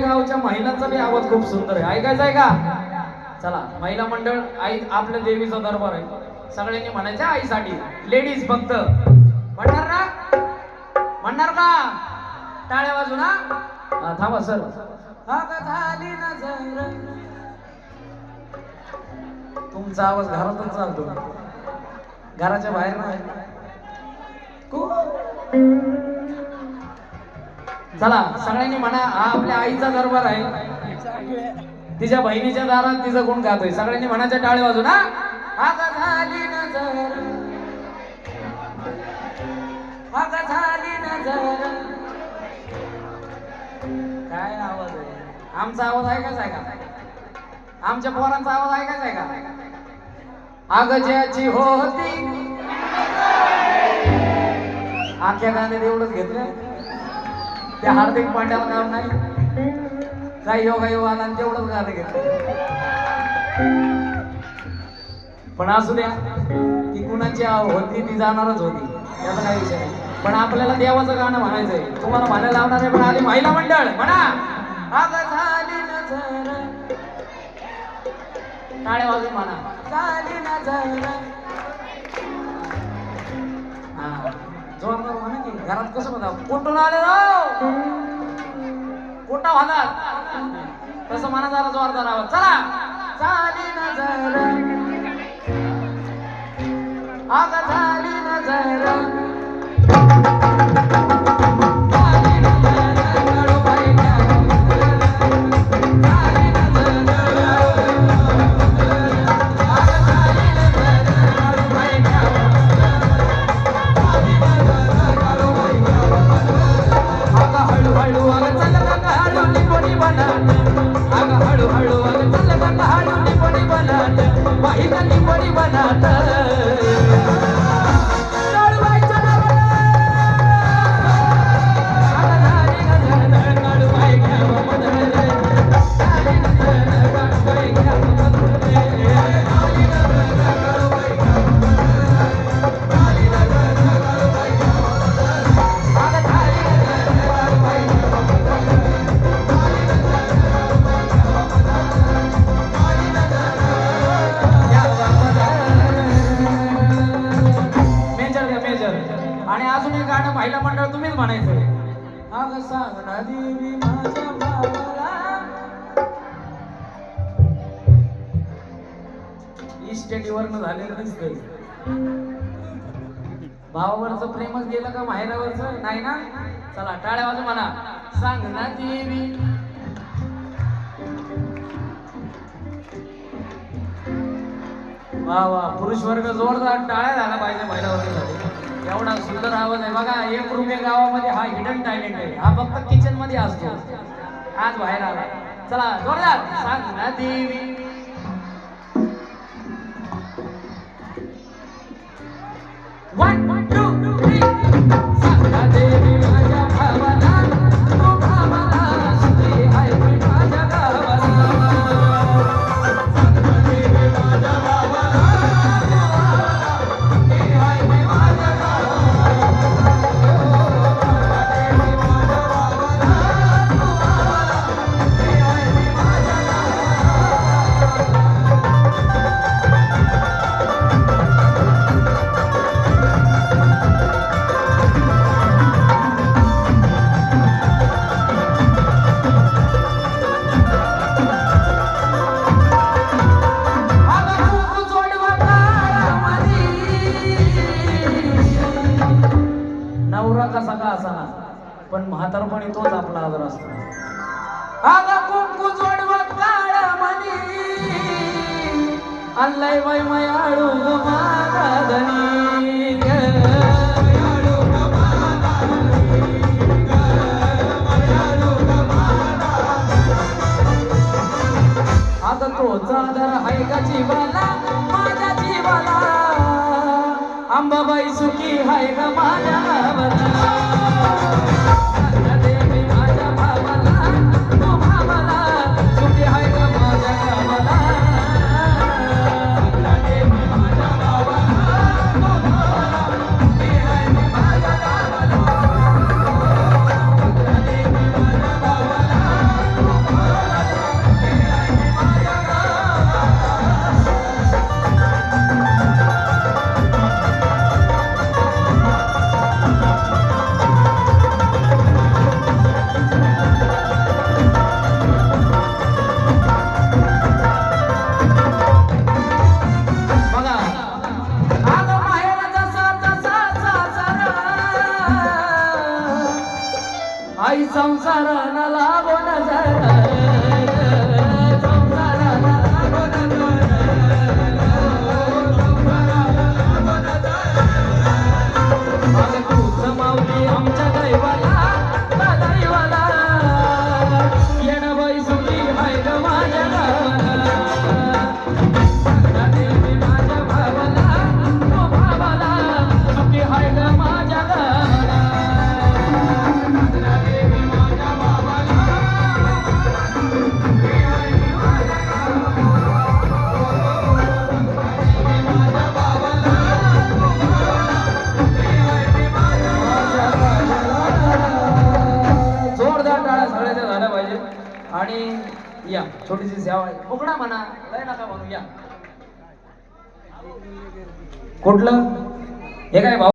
गावच्या महिलांचा बी आवाज खूप सुंदर आहे. ऐकायचं आहे का? चला, महिला मंडळ आई आपल्या देवीचा दरबार आहे. सगळ्यांनी म्हणायचं आईसाठी. लेडीज फक्त म्हणणार ना? म्हणणार का? टाळ्या वाजू ना? थांबा सर. झाली नजर. तुमचा आवाज घरातच चालतो, घराच्या बाहेर नाही. चला सगळ्यांनी म्हणा, हा आपल्या आईचा दरबार आहे. तिच्या बहिणीच्या दारात तिचं गुण गातोय. सगळ्यांनी म्हणायच्या टाळे वाजून. झाली नजर, झाली नजर. काय आवाज आहे? आमचा आवाज ऐकायचा आहे का? आमच्या पोरांचा आवाज ऐकायचा आहे का? अग ज्याची होती आख्या गाण्यात एवढंच घेतलं. त्या हार्दिक पांड्याला नाव नाही, काही योगा योग आला आणि तेवढंच गाणं घेतलं. पण असू द्या, ती कुणाची होती ती जाणारच होती, त्याचा काही विषय नाही. पण आपल्याला देवाचं गाणं म्हणायचंय. तुम्हाला म्हणायला लावणार आहे, पण आधी महिला मंडळ म्हणा. अग झाली नजर, टाळ्या वाजून म्हणा. झाली नजर. हा जोरदार म्हणा की. घरात कसं म्हणा, कुठून आले राव, कुठं म्हणा, तसं म्हणा जरा जोरदार आवाज. चला. झाली नजर, अग झाली नजर. आणि अजून एक गाणं महिला मंडळ तुम्हीच म्हणायचं. अग सांगना देवी माझ्या भावाला. इस्टेटीवरनं झालेलं दिसतंय. भावावरचं प्रेमच गेलं का माहेरावरचं नाही ना? चला टाळ्या वाजू म्हणा. सांगना देवी. वा वा, पुरुष वर्ग जोरदार टाळ्या झाला पाहिजे महिला वर्गासाठी. एवढा सुंदर आवाज आहे बघा. एक रुपये गावामध्ये हा हिडन टॅलेंट आहे. हा फक्त किचन मध्ये असतो, आज बाहेर आला. चला जोरदार. सांगना देवी. One two three. सांगना देवी माझ्या भावाला, तू भावाला सुखी आहे मी माझ्या गावाला. सांगना देवी माझ्या भावाला, सुखी आहे मी माझ्या कसा का असाना, पण म्हातारपणी तोच आपला आदर असतो. आगा कुंकू जोडवा काळा मनी, अल्लाय बाई मायाळू ग माझा धनी ग. आता तोच आदर आहे का जीवाला, माझ्या जीवाला. अंबाबाई सुखी हाय ग माझ्या गावाला. सांगना देवी माझ्या भावाला, तू टाळ्या सगळ्याच्या झाल्या पाहिजे. आणि या छोटीशी सेवा आहे, मुकडा म्हणा, लय नका म्हणू, या. कुठलं हे काय भाऊ